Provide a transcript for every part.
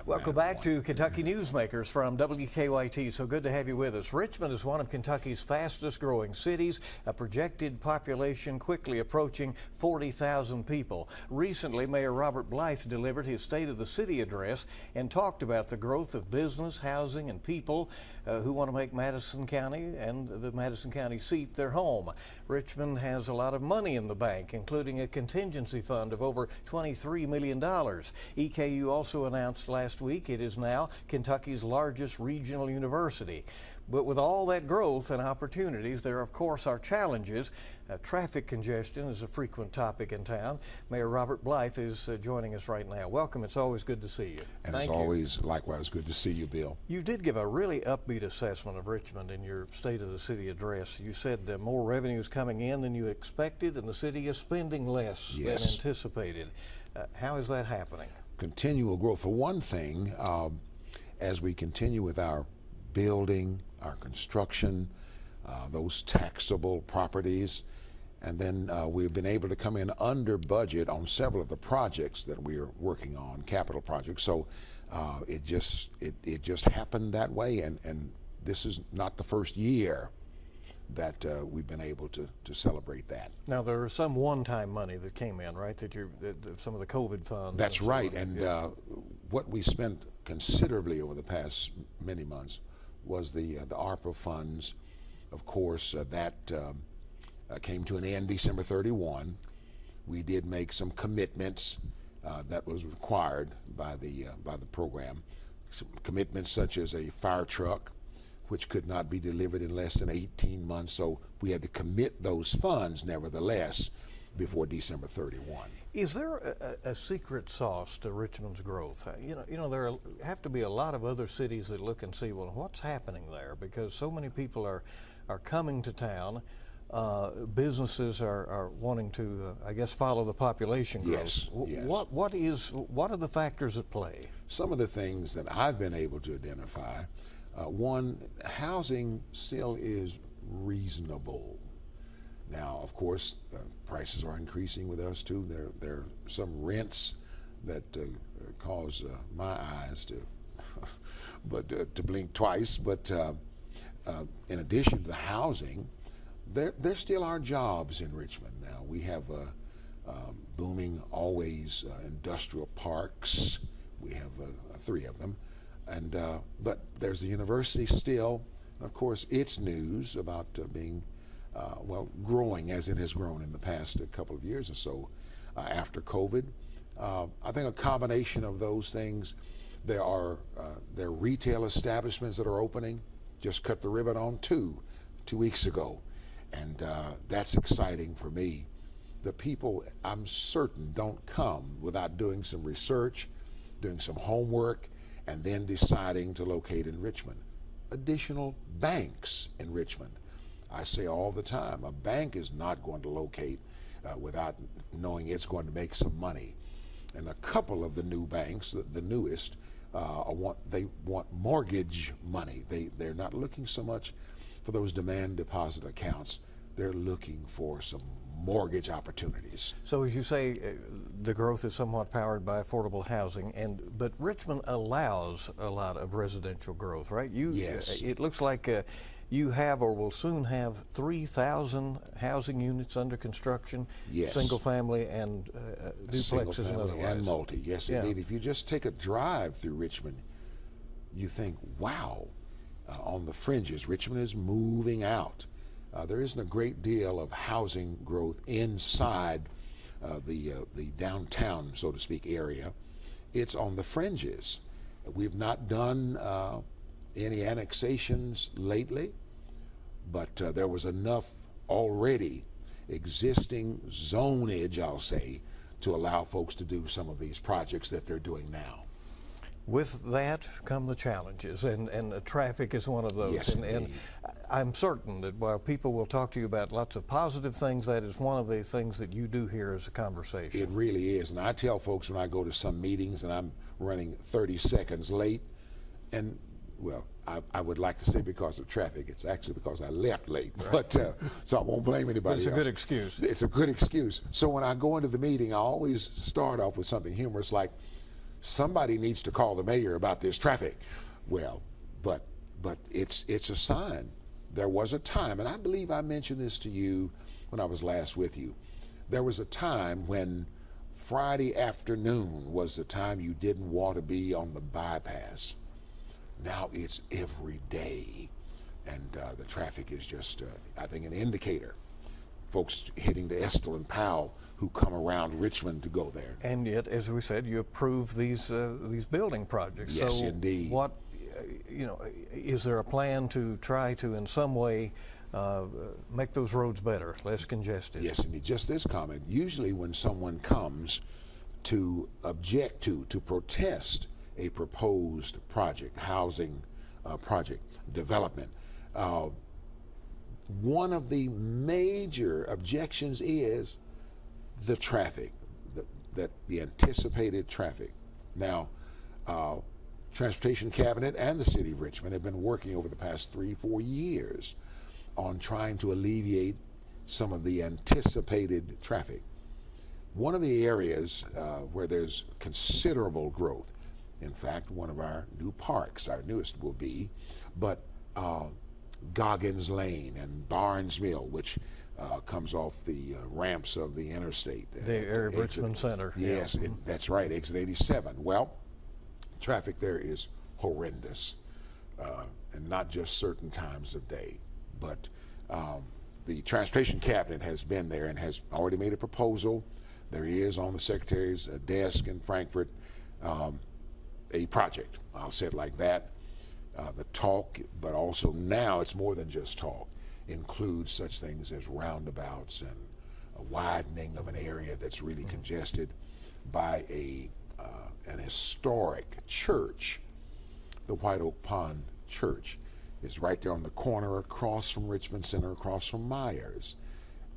Welcome back to Kentucky Newsmakers from WKYT. So good to have you with us. Richmond is one of Kentucky's fastest growing cities, a projected population quickly approaching 40,000 people. Recently, Mayor Robert Blythe delivered his State of the City address and talked about the growth of business, housing, and people who want to make Madison County and the Madison County seat their home. Richmond has a lot of money in the bank, including a contingency fund of over $23 million. EKU also announced last week it is now Kentucky's largest regional university. But with all that growth and opportunities, there of course are challenges. Traffic congestion is a frequent topic in town. Mayor Robert Blythe is joining us right now. Welcome. It's always good to see you. And it's always likewise good to see you, Bill. You did give a really upbeat assessment of Richmond in your State of the City address. You said more revenue is coming in than you expected, and the city is spending less than anticipated. How is that happening? Continual growth. For one thing, as we continue with our building, our construction, those taxable properties, and then we've been able to come in under budget on several of the projects that we're working on, capital projects. So it just happened that way, and this is not the first year that we've been able to celebrate that. Now there was some one-time money that came in, right? That some of the COVID funds. That's right, and what we spent considerably over the past many months was the ARPA funds. Of course, that came to an end December 31. We did make some commitments that was required by the program. Some commitments such as a fire truck, which could not be delivered in less than 18 months. So we had to commit those funds, nevertheless, before December 31. Is there a secret sauce to Richmond's growth? You know, there have to be a lot of other cities that look and see, well, what's happening there? Because so many people are coming to town. Businesses are wanting to, I guess, follow the population growth. Yes. What are the factors at play? Some of the things that I've been able to identify. One, housing still is reasonable. Now, of course, prices are increasing with us too. There are some rents that cause my eyes to blink twice. But in addition to the housing, there still are jobs in Richmond. Now we have booming, always industrial parks. We have 3 of them, and but there's the university still. Of course, its news about being growing as it has grown in the past couple of years or so after COVID. I think a combination of those things. There are retail establishments that are opening. Just cut the ribbon on 2 weeks ago, and that's exciting for me. The people, I'm certain, don't come without doing some research, doing some homework, and then deciding to locate in Richmond. Additional banks in Richmond. I say all the time, a bank is not going to locate without knowing it's going to make some money. And a couple of the new banks, the newest, they want mortgage money. They're not looking so much for those demand deposit accounts. They're looking for some mortgage opportunities. So as you say, the growth is somewhat powered by affordable housing, but Richmond allows a lot of residential growth, right? Yes. It looks like you have or will soon have 3,000 housing units under construction. Yes. Single family and duplexes and otherwise. And multi, yes indeed. If you just take a drive through Richmond, you think, wow, on the fringes, Richmond is moving out. There isn't a great deal of housing growth inside the downtown, so to speak, area. It's on the fringes. We've not done any annexations lately, but there was enough already existing zonage, I'll say, to allow folks to do some of these projects that they're doing now. With that come the challenges, and traffic is one of those. Yes, and I'm certain that while people will talk to you about lots of positive things, that is one of the things that you do here as a conversation. It really is. And I tell folks when I go to some meetings and I'm running 30 seconds late, and well, I would like to say because of traffic. It's actually because I left late, right. But so I won't blame anybody else. It's a good excuse. It's a good excuse. So when I go into the meeting, I always start off with something humorous like, somebody needs to call the mayor about this traffic. Well, but it's a sign. There was a time, and I believe I mentioned this to you when I was last with you. There was a time when Friday afternoon was the time you didn't want to be on the bypass. Now it's every day, and the traffic is just, I think, an indicator. Folks hitting the Estill and Powell who come around Richmond to go there. And yet, as we said, you approve these building projects. Yes, so indeed. What, is there a plan to try to, in some way, make those roads better, less congested? Yes, indeed. Just this comment. Usually when someone comes to object to protest a proposed project, housing project, development, one of the major objections is the traffic, the anticipated traffic. Now, Transportation Cabinet and the City of Richmond have been working over the past 3-4 years on trying to alleviate some of the anticipated traffic. One of the areas where there's considerable growth, in fact, one of our new parks, our newest will be, but Goggins Lane and Barnes Mill, which comes off the ramps of the interstate. The area of Richmond Center. Yes, yeah. That's right, exit 87. Well, traffic there is horrendous, and not just certain times of day, but the Transportation Cabinet has been there and has already made a proposal. There is on the Secretary's desk in Frankfurt a project, I'll say it like that. The talk, but also now it's more than just talk, includes such things as roundabouts and a widening of an area that's really congested by an historic church. The White Oak Pond Church is right there on the corner across from Richmond Center, across from Myers.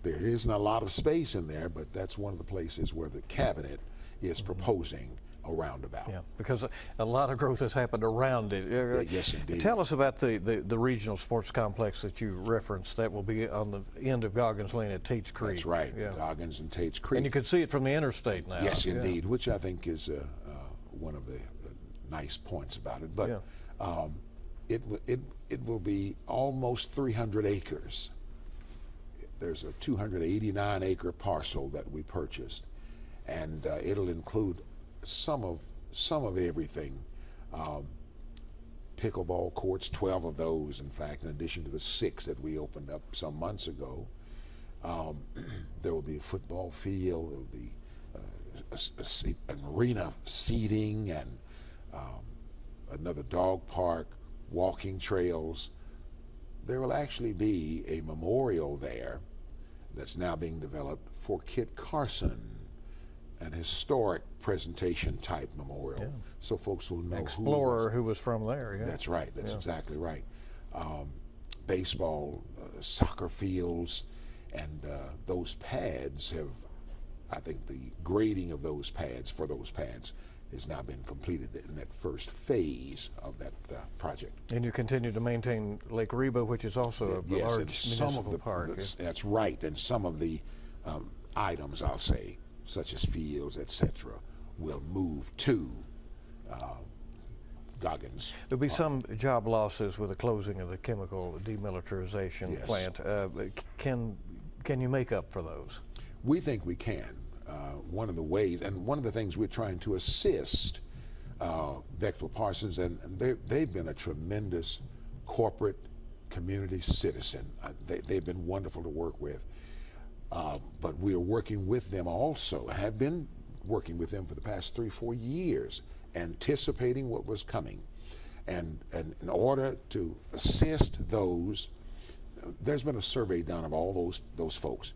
There isn't a lot of space in there, but that's one of the places where the cabinet is proposing a roundabout. Yeah, because a lot of growth has happened around it. Yes, indeed. Tell us about the regional sports complex that you referenced. That will be on the end of Goggins Lane at Tate's Creek. That's right, yeah. Goggins and Tate's Creek. And you can see it from the interstate now. Yes, indeed, which I think is one of the nice points about it. But it will be almost 300 acres. There's a 289-acre parcel that we purchased, and it'll include some of everything. Pickleball courts, 12 of those, in fact, in addition to the 6 that we opened up some months ago. There will be a football field. There will be an arena seating and another dog park, walking trails. There will actually be a memorial there that's now being developed for Kit Carson, an historic presentation type memorial. Yeah. So folks will know explorer who was from there. Yeah. That's right. That's exactly right. Baseball, soccer fields, and those pads have, I think the grading of those pads, has now been completed in that first phase of that project. And you continue to maintain Lake Reba, which is also a large municipal park. That's right, and some of the items, I'll say, such as fields, etc., will move to Goggins. There'll be some job losses with the closing of the chemical demilitarization plant. Can you make up for those? We think we can. One of the ways, and one of the things we're trying to assist Bechtel Parsons, and they've been a tremendous corporate community citizen. They've been wonderful to work with. But we are working with them also, have been working with them for the past 3-4 years, anticipating what was coming. And in order to assist those, there's been a survey done of all those folks.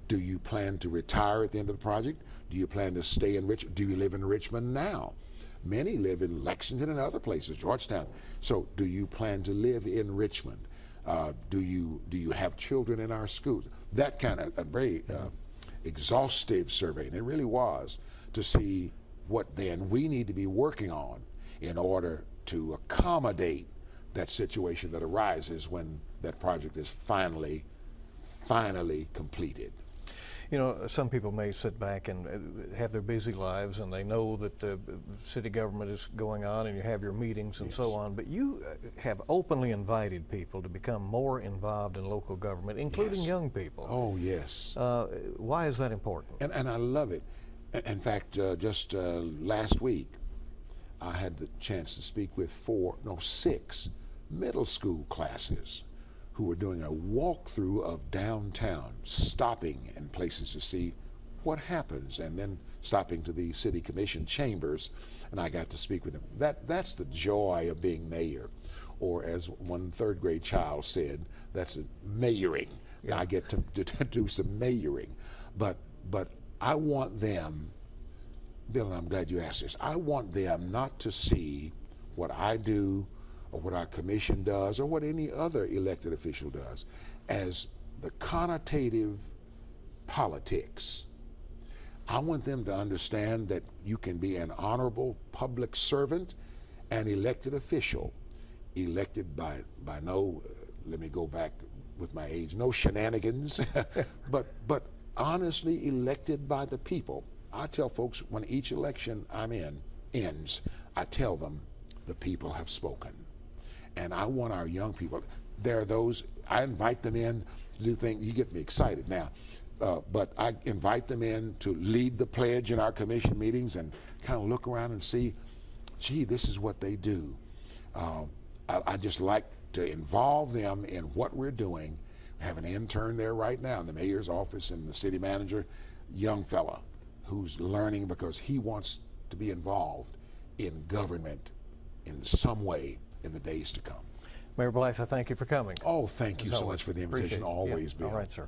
Do you plan to retire at the end of the project? Do you plan to stay in Richmond? Do you live in Richmond now? Many live in Lexington and other places, Georgetown. So do you plan to live in Richmond? Do you have children in our schools? That kind of a very exhaustive survey, and it really was, to see what then we need to be working on in order to accommodate that situation that arises when that project is finally completed. You know, some people may sit back and have their busy lives and they know that the city government is going on and you have your meetings and so on, but you have openly invited people to become more involved in local government, including young people. Oh, yes. Why is that important? And I love it. In fact, just last week, I had the chance to speak with 6 middle school classes who were doing a walkthrough of downtown, stopping in places to see what happens, and then stopping to the city commission chambers, and I got to speak with them. That's the joy of being mayor, or as one third grade child said, that's a mayoring. I get to do some mayoring, but I want them, Bill, and I'm glad you asked this, I want them not to see what I do or what our commission does or what any other elected official does as the connotative politics. I want them to understand that you can be an honorable public servant and elected official, elected by no, let me go back with my age, no shenanigans, but honestly elected by the people. I tell folks when each election I'm in ends, I tell them the people have spoken. And I want our young people, there are those, I invite them in to do things, you get me excited now, but I invite them in to lead the pledge in our commission meetings and kind of look around and see, gee, this is what they do. I just like to involve them in what we're doing. We have an intern there right now in the mayor's office and the city manager, young fella who's learning because he wants to be involved in government in some way in the days to come. Mayor Blythe, I thank you for coming. Oh, thank you so much for the invitation. Always, Bill. All right, sir.